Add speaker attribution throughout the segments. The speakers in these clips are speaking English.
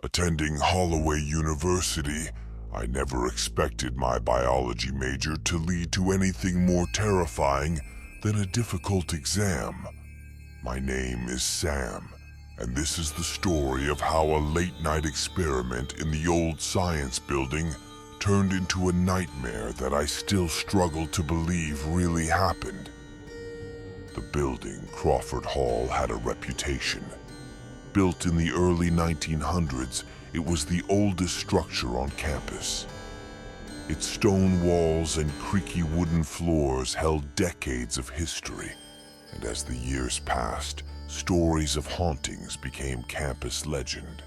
Speaker 1: Attending Holloway University, I never expected my biology major to lead to anything more terrifying than a difficult exam. My name is Sam, and this is the story of how a late-night experiment in the old science building turned into a nightmare that I still struggle to believe really happened. The building, Crawford Hall, had a reputation. Built in the early 1900s, it was the oldest structure on campus. Its stone walls and creaky wooden floors held decades of history, and as the years passed, stories of hauntings became campus legend.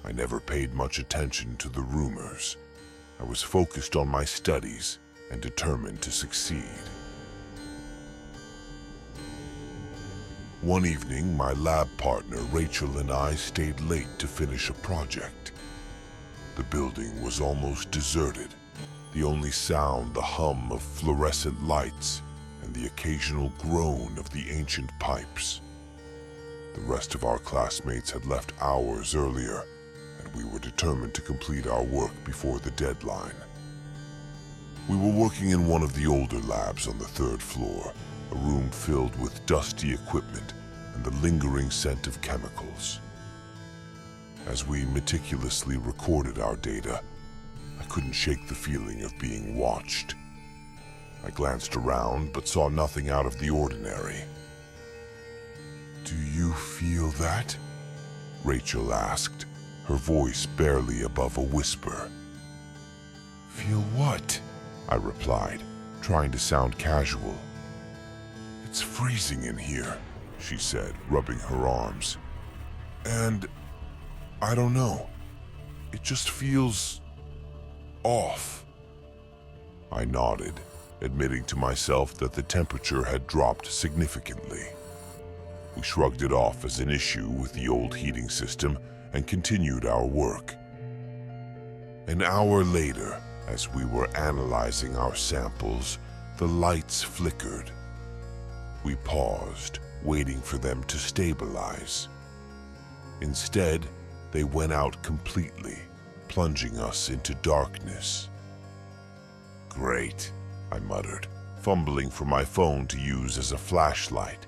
Speaker 1: I never paid much attention to the rumors. I was focused on my studies and determined to succeed. One evening, my lab partner Rachel and I stayed late to finish a project. The building was almost deserted, the only sound the hum of fluorescent lights and the occasional groan of the ancient pipes. The rest of our classmates had left hours earlier, and we were determined to complete our work before the deadline. We were working in one of the older labs on the third floor, a room filled with dusty equipment and the lingering scent of chemicals. As we meticulously recorded our data, I couldn't shake the feeling of being watched. I glanced around but saw nothing out of the ordinary. "Do you feel that?" Rachel asked, her voice barely above a whisper. "Feel what?" I replied, trying to sound casual. "It's freezing in here," she said, rubbing her arms. "And I don't know. It just feels off." I nodded, admitting to myself that the temperature had dropped significantly. We shrugged it off as an issue with the old heating system and continued our work. An hour later, as we were analyzing our samples, the lights flickered. We paused, waiting for them to stabilize. Instead, they went out completely, plunging us into darkness. "Great," I muttered, fumbling for my phone to use as a flashlight.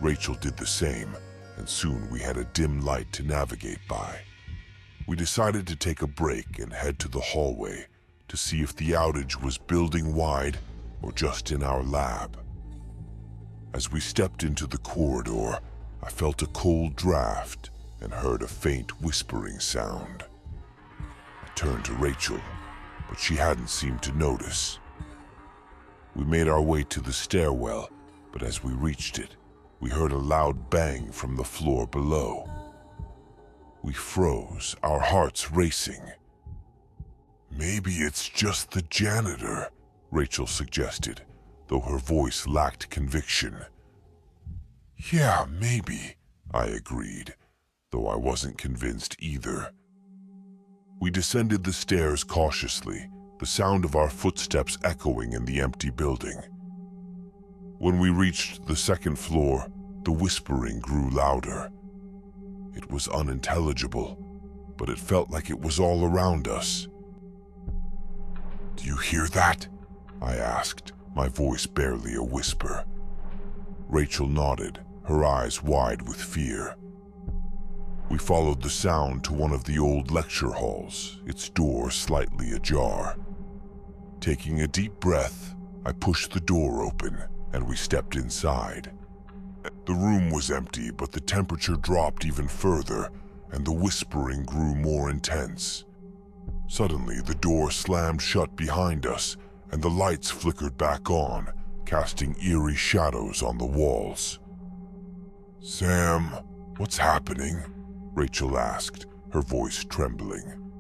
Speaker 1: Rachel did the same, and soon we had a dim light to navigate by. We decided to take a break and head to the hallway to see if the outage was building-wide or just in our lab. As we stepped into the corridor, I felt a cold draft and heard a faint whispering sound. I turned to Rachel, but she hadn't seemed to notice. We made our way to the stairwell, but as we reached it, we heard a loud bang from the floor below. We froze, our hearts racing. "Maybe it's just the janitor," Rachel suggested, though her voice lacked conviction. "Yeah, maybe," I agreed, though I wasn't convinced either. We descended the stairs cautiously, the sound of our footsteps echoing in the empty building. When we reached the second floor, the whispering grew louder. It was unintelligible, but it felt like it was all around us. "Do you hear that?" I asked, my voice barely a whisper. Rachel nodded, her eyes wide with fear. We followed the sound to one of the old lecture halls, its door slightly ajar. Taking a deep breath, I pushed the door open, and we stepped inside. The room was empty, but the temperature dropped even further, and the whispering grew more intense. Suddenly, the door slammed shut behind us, and the lights flickered back on, casting eerie shadows on the walls. "Sam, what's happening?" Rachel asked, her voice trembling.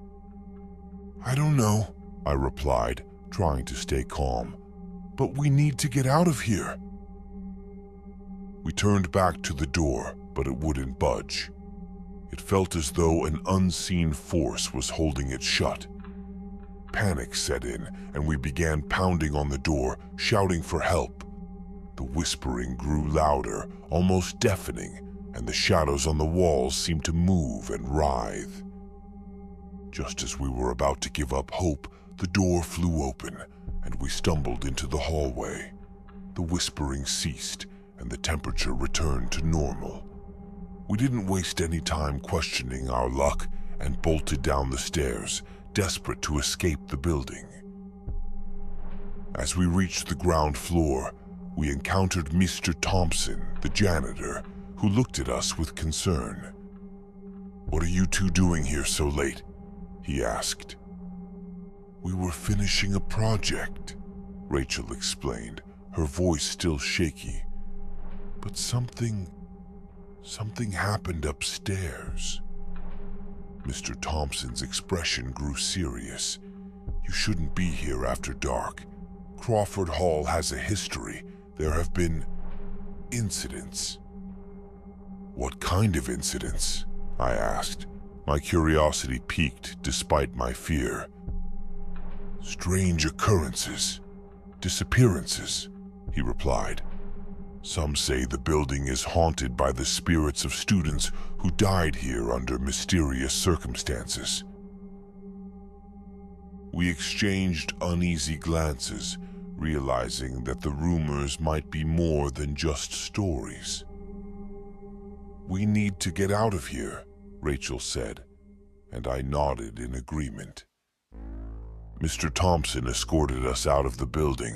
Speaker 1: "I don't know," I replied, trying to stay calm. "But we need to get out of here." We turned back to the door, but it wouldn't budge. It felt as though an unseen force was holding it shut. Panic set in, and we began pounding on the door, shouting for help. The whispering grew louder, almost deafening, and the shadows on the walls seemed to move and writhe. Just as we were about to give up hope, the door flew open, and we stumbled into the hallway. The whispering ceased, and the temperature returned to normal. We didn't waste any time questioning our luck and bolted down the stairs, desperate to escape the building. As we reached the ground floor, we encountered Mr. Thompson, the janitor, who looked at us with concern. "What are you two doing here so late?" he asked. "We were finishing a project," Rachel explained, her voice still shaky. "But something happened upstairs." Mr. Thompson's expression grew serious. "You shouldn't be here after dark. Crawford Hall has a history. There have been incidents." "What kind of incidents?" I asked. My curiosity piqued despite my fear. "Strange occurrences, disappearances," he replied. "Some say the building is haunted by the spirits of students who died here under mysterious circumstances." We exchanged uneasy glances, realizing that the rumors might be more than just stories. "We need to get out of here," Rachel said, and I nodded in agreement. Mr. Thompson escorted us out of the building,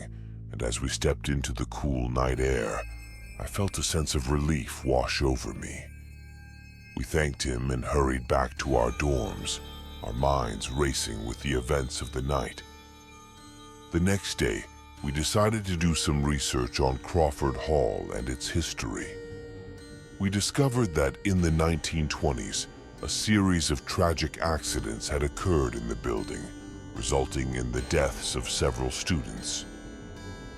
Speaker 1: and as we stepped into the cool night air, I felt a sense of relief wash over me. We thanked him and hurried back to our dorms, our minds racing with the events of the night. The next day, we decided to do some research on Crawford Hall and its history. We discovered that in the 1920s, a series of tragic accidents had occurred in the building, resulting in the deaths of several students.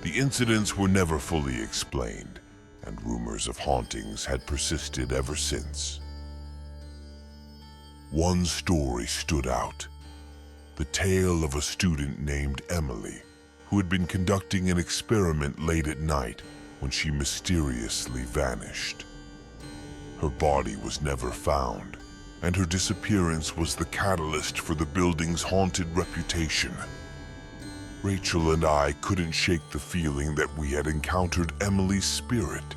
Speaker 1: The incidents were never fully explained, and rumors of hauntings had persisted ever since. One story stood out: the tale of a student named Emily, who had been conducting an experiment late at night when she mysteriously vanished. Her body was never found, and her disappearance was the catalyst for the building's haunted reputation. Rachel and I couldn't shake the feeling that we had encountered Emily's spirit.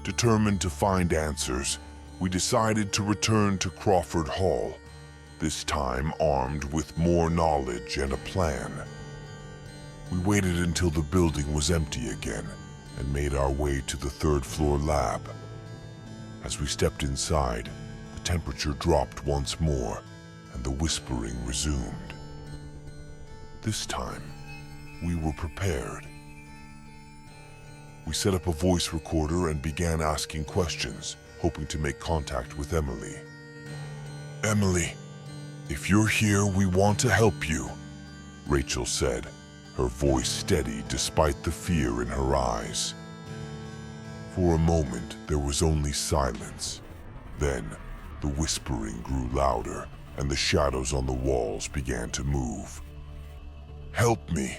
Speaker 1: Determined to find answers, we decided to return to Crawford Hall, this time armed with more knowledge and a plan. We waited until the building was empty again and made our way to the third-floor lab. As we stepped inside, the temperature dropped once more and the whispering resumed. This time, we were prepared. We set up a voice recorder and began asking questions, hoping to make contact with Emily. "Emily, if you're here, we want to help you," Rachel said, her voice steady despite the fear in her eyes. For a moment, there was only silence. Then, the whispering grew louder, and the shadows on the walls began to move. "Help me,"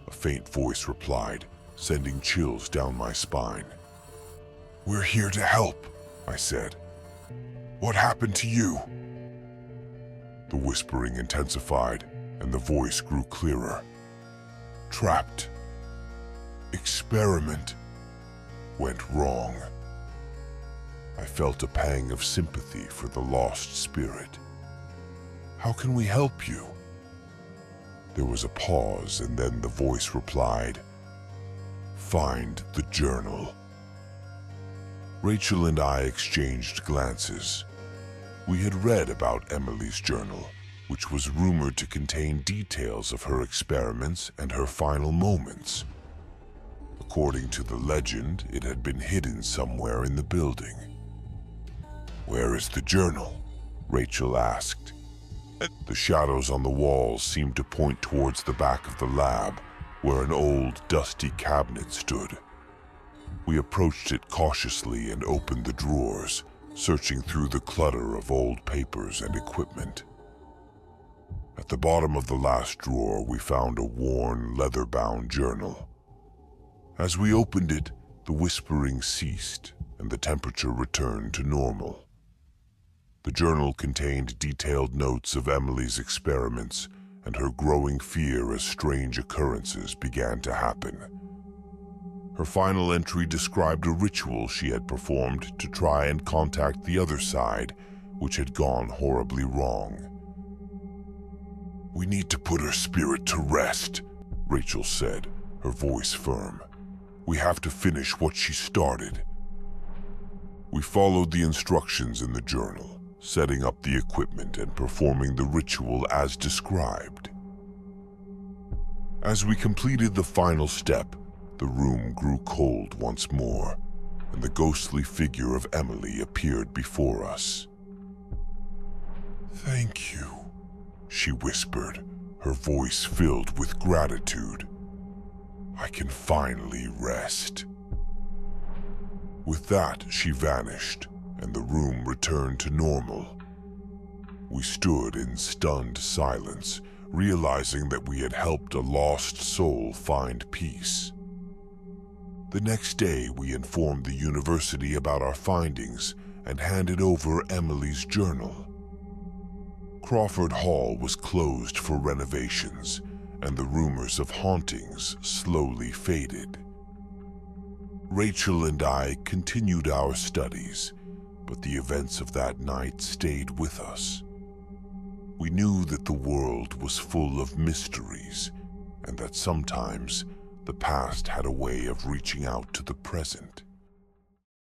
Speaker 1: a faint voice replied, sending chills down my spine. "We're here to help," I said. "What happened to you?" The whispering intensified, and the voice grew clearer. "Trapped. Experiment went wrong." I felt a pang of sympathy for the lost spirit. "How can we help you?" There was a pause, and then the voice replied, "Find the journal." Rachel and I exchanged glances. We had read about Emily's journal, which was rumored to contain details of her experiments and her final moments. According to the legend, it had been hidden somewhere in the building. "Where is the journal?" Rachel asked. The shadows on the walls seemed to point towards the back of the lab, where an old, dusty cabinet stood. We approached it cautiously and opened the drawers, searching through the clutter of old papers and equipment. At the bottom of the last drawer, we found a worn, leather-bound journal. As we opened it, the whispering ceased, and the temperature returned to normal. The journal contained detailed notes of Emily's experiments and her growing fear as strange occurrences began to happen. Her final entry described a ritual she had performed to try and contact the other side, which had gone horribly wrong. "We need to put her spirit to rest," Rachel said, her voice firm. "We have to finish what she started." We followed the instructions in the journal, setting up the equipment and performing the ritual as described. As we completed the final step, the room grew cold once more, and the ghostly figure of Emily appeared before us. "Thank you," she whispered, her voice filled with gratitude. "I can finally rest." With that, she vanished, and the room returned to normal. We stood in stunned silence, realizing that we had helped a lost soul find peace. The next day, we informed the university about our findings and handed over Emily's journal. Crawford Hall was closed for renovations, and the rumors of hauntings slowly faded. Rachel and I continued our studies, but the events of that night stayed with us. We knew that the world was full of mysteries, and that sometimes the past had a way of reaching out to the present.